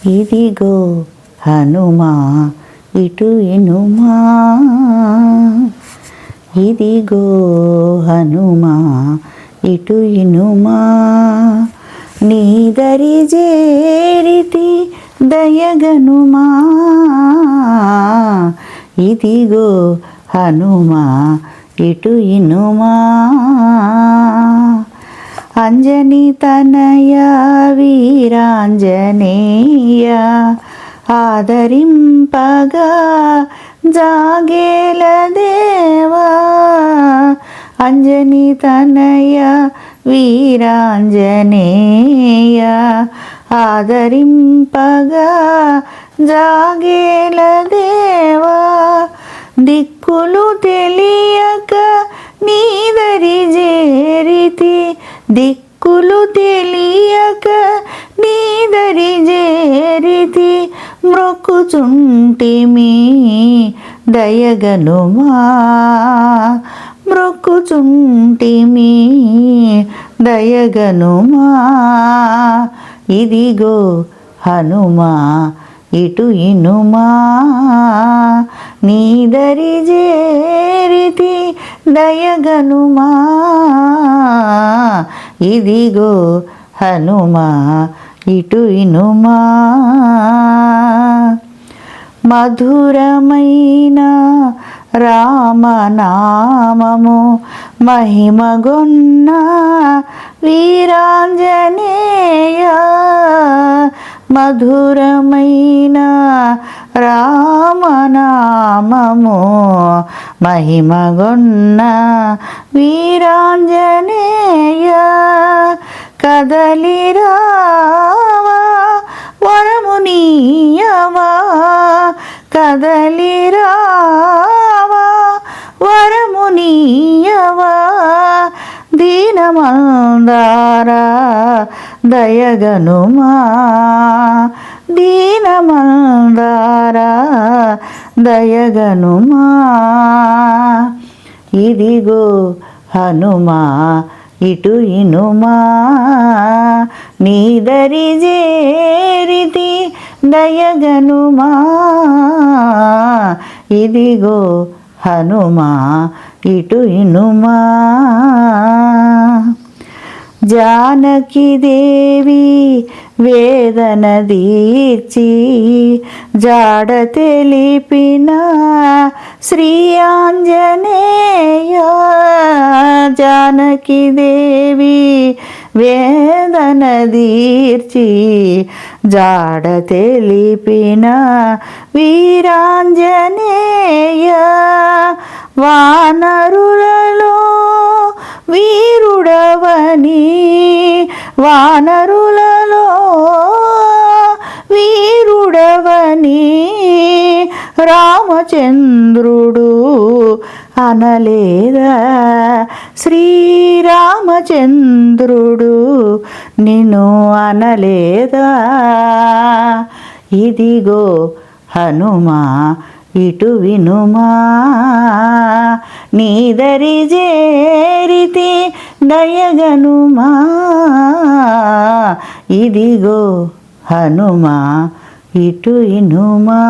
ఇదిగో హనుమా ఇటు ఇనుమా, ఇదిగో హనుమా ఇటు ఇనుమా, నీదరి చేరితి దయగనుమా, ఇదిగో హనుమా ఇటు ఇనుమా, అంజని తనయ వీరాంజనేయ ఆదరింపగా జాగేల దేవా, అంజని తనయ వీరాంజనేయ ఆదరింపగా జాగేల దేవా, దిక్కులు తెలియక నీదరి చేరితి, దిక్కులు తెలియక నీదరి చేరితి, మ్రొక్కుచుంటిమి దయగనుమా, మ్రొక్కుచుంటిమి దయగనుమా, ఇదిగో హనుమా ఇటు ఇనుమా, నీదరి చేరితి దయగనుమా, ఇదిగో హనుమా ఇటు ఇనుమా, మధురమైన రామనామము మహిమగొన్న వీరాంజనేయ, మధురమైన రామనామము మహిమగొన్న వీరాంజనేయ, కదలిరావా వరమునీయవా, కదలిరావా వరమునీయవా, దీనమందారా దయగనుమా, దీనమందారా దయగనుమా, ఇదిగో హనుమా ఇటు ఇనుమా, నీదరి చేరితి దయగనుమా, ఇదిగో హనుమా ఇటు ఇనుమా, జానకి దేవి వేదన దీర్చి జాడ తెలిపిన శ్రీ ఆంజనేయ, జానకి దేవి వేదన దీర్చి జాడ తెలిపిన వీరాంజనేయ, వానరులలో వీరుడవని, వానరులలో వీరుడవని రామచంద్రుడు అనలేదా, శ్రీరామచంద్రుడు నిన్ను అనలేదా, ఇదిగో హనుమా ఇటు వినుమా, నీదరి చేరితి దయగనుమా, ఇదిగో హనుమా ఇటు ఇనుమా.